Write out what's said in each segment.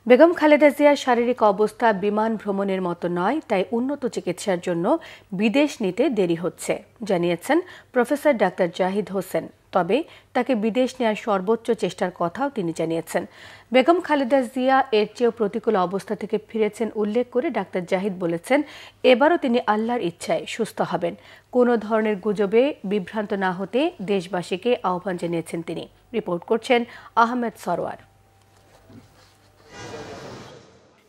বেগম খালেদা জিয়ার শারীরিক অবস্থা বিমান ভ্রমণের মতো নয়, তাই উন্নত চিকিৎসার জন্য বিদেশ নিতে দেরি হচ্ছে জানিয়েছেন প্রফেসর ডাক্তার জাহিদ হোসেন। তবে তাকে বিদেশ নেওয়ার সর্বোচ্চ চেষ্টার কথাও তিনি জানিয়েছেন। বেগম খালেদা জিয়া এর চেয়েও প্রতিকূল অবস্থা থেকে ফিরেছেন উল্লেখ করে ডাক্তার জাহিদ বলেছেন, এবারও তিনি আল্লাহর ইচ্ছায় সুস্থ হবেন। কোনো ধরনের গুজবে বিভ্রান্ত না হতে দেশবাসীকে আহ্বান জানিয়েছেন তিনি। রিপোর্ট করছেন আহমেদ সরওয়ার।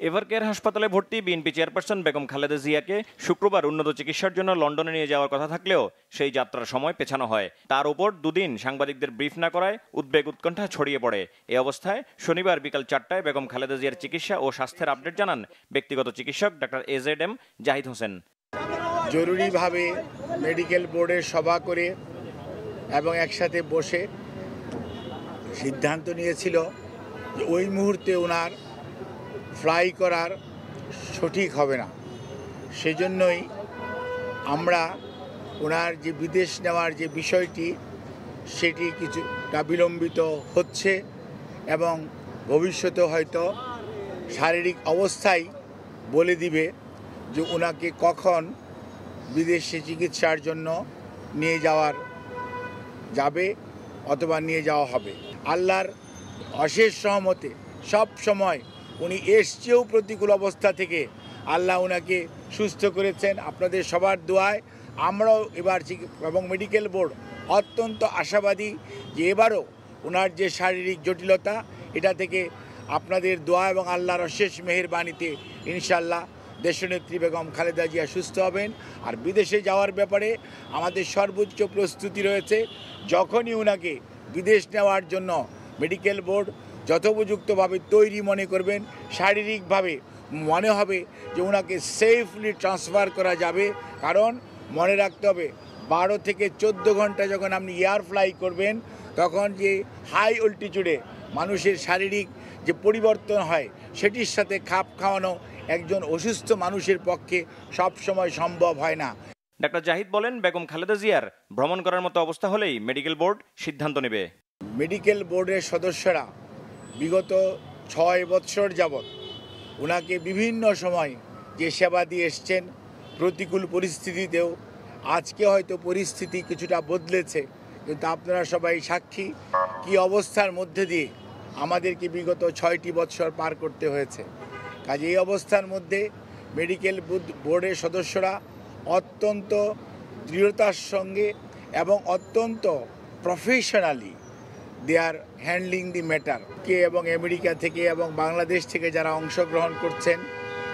এভারকেয়ার হাসপাতালে ভর্তি বিএনপি চেয়ারপারসন বেগম খালেদা জিয়াকে শুক্রবার উন্নত চিকিৎসার জন্য লন্ডনে নিয়ে যাওয়ার কথা থাকলেও সেই যাত্রার সময় পেছানো হয়। তার উপর দুদিন সাংবাদিকদের ব্রিফ না করায় উদ্বেগ উৎকণ্ঠা ছড়িয়ে পড়ে। এই অবস্থায় শনিবার বিকাল 4টায় বেগম খালেদা জিয়ার চিকিৎসা ও স্বাস্থ্যের আপডেট জানান ব্যক্তিগত চিকিৎসক ডাক্তার AZM জাহিদ হোসেন। জরুরিভাবে মেডিকেল বোর্ডের সভা করে এবং একসাথে বসে সিদ্ধান্ত নিয়েছিল যে ওই মুহূর্তে ওনার ফ্লাই করার সঠিক হবে না। সেজন্যই আমরা ওনার যে বিদেশ নেওয়ার যে বিষয়টি সেটি কিছুটা বিলম্বিত হচ্ছে এবং ভবিষ্যতে হয়তো শারীরিক অবস্থাই বলে দিবে যে ওনাকে কখন বিদেশে চিকিৎসার জন্য নিয়ে যাবে অথবা নিয়ে যাওয়া হবে। আল্লাহর অশেষ সহমতে সব সময় উনি এসছেও প্রতিকূল অবস্থা থেকে আল্লাহ ওনাকে সুস্থ করেছেন। আপনাদের সবার দোয়ায় আমরাও এবার এবং মেডিকেল বোর্ড অত্যন্ত আশাবাদী যে এবারও ওনার যে শারীরিক জটিলতা এটা থেকে আপনাদের দোয়া এবং আল্লাহর অশেষ মেহেরবানিতে ইনশাআল্লাহ দেশনেত্রী বেগম খালেদা জিয়া সুস্থ হবেন। আর বিদেশে যাওয়ার ব্যাপারে আমাদের সর্বোচ্চ প্রস্তুতি রয়েছে। যখনই ওনাকে বিদেশ নেওয়ার জন্য মেডিকেল বোর্ড যথোপযুক্তভাবে তৈরি মনে করবেন, শারীরিকভাবে মনে হবে যে ওনাকে সেফলি ট্রান্সফার করা যাবে। কারণ মনে রাখতে হবে 12 থেকে 14 ঘন্টা যখন আপনি এয়ার ফ্লাই করবেন তখন যে হাই অল্টিটিউডে মানুষের শারীরিক যে পরিবর্তন হয় সেটির সাথে খাপ খাওয়ানো একজন অসুস্থ মানুষের পক্ষে সবসময় সম্ভব হয় না। ডাক্তার জাহিদ বলেন, বেগম খালেদা জিয়ার ভ্রমণ করার মতো অবস্থা হলেই মেডিকেল বোর্ড সিদ্ধান্ত নেবে। মেডিকেল বোর্ডের সদস্যরা বিগত 6 বৎসর যাবৎ ওনাকে বিভিন্ন সময় যে সেবা দিয়ে এসছেন, প্রতিকূল পরিস্থিতিতেও আজকে হয়তো পরিস্থিতি কিছুটা বদলেছে, কিন্তু আপনারা সবাই সাক্ষী কি অবস্থার মধ্যে দিয়ে আমাদেরকে বিগত 6টি বৎসর পার করতে হয়েছে। কাজে এই অবস্থার মধ্যে মেডিকেল বোর্ডের সদস্যরা অত্যন্ত দৃঢ়তার সঙ্গে এবং অত্যন্ত professionally they are handling the matter এবং আমেরিকা থেকে এবং বাংলাদেশ থেকে যারা অংশগ্রহণ করছেন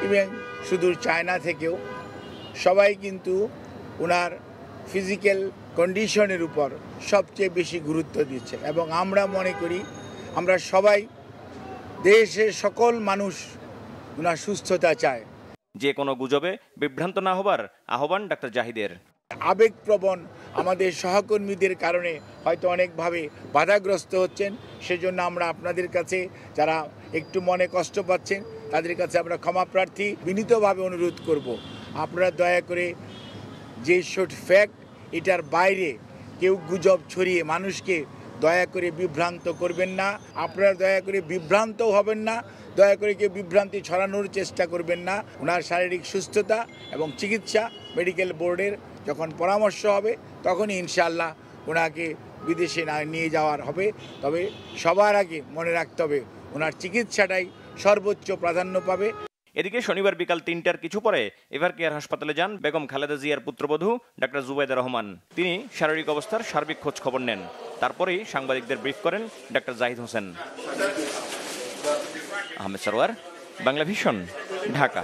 এবং সুদূর চায়না থেকেও সবাই কিন্তু ওনার ফিজিক্যাল কন্ডিশনের উপর সবচেয়ে বেশি গুরুত্ব দিচ্ছে। এবং আমরা মনে করি আমরা সবাই দেশের সকল মানুষ ওনার সুস্থতা চায়। যে কোনো গুজবে বিভ্রান্ত না হবার আহ্বান ডাক্তার জাহিদের। আবেগপ্রবণ আমাদের সহকর্মীদের কারণে হয়তো অনেকভাবে বাধাগ্রস্ত হচ্ছেন, সেজন্য আমরা আপনাদের কাছে যারা একটু মনে কষ্ট পাচ্ছেন তাদের কাছে আমরা ক্ষমা প্রার্থী বিনীতভাবে অনুরোধ করব, আপনারা দয়া করে যে শর্ট ফ্যাক্ট এটার বাইরে কেউ গুজব ছড়িয়ে মানুষকে দয়া করে বিভ্রান্ত করবেন না। আপনারা দয়া করে বিভ্রান্তও হবেন না, দয়া করে কেউ বিভ্রান্তি ছড়ানোর চেষ্টা করবেন না। ওনার শারীরিক সুস্থতা এবং চিকিৎসা মেডিকেল বোর্ডের যখন পরামর্শ হবে তখনই ইনশাআল্লাহ ওনাকে বিদেশে নিয়ে যাওয়ার হবে। তবে সবার আগে মনে রাখতে হবে ওনার চিকিৎসাটাই সর্বোচ্চ প্রাধান্য পাবে। এদিকে শনিবার বিকাল 3টার কিছু পরে এভারকেয়ার হাসপাতালে যান বেগম খালেদা জিয়ার পুত্রবধূ ডাক্তার জুবাইদা রহমান। তিনি শারীরিক অবস্থার সার্বিক খোঁজ খবর নেন। তারপরেই সাংবাদিকদের ব্রিফ করেন ডাক্তার জাহিদ হোসেন। আহমেদ সরওয়ার, বাংলা ভিশন, ঢাকা।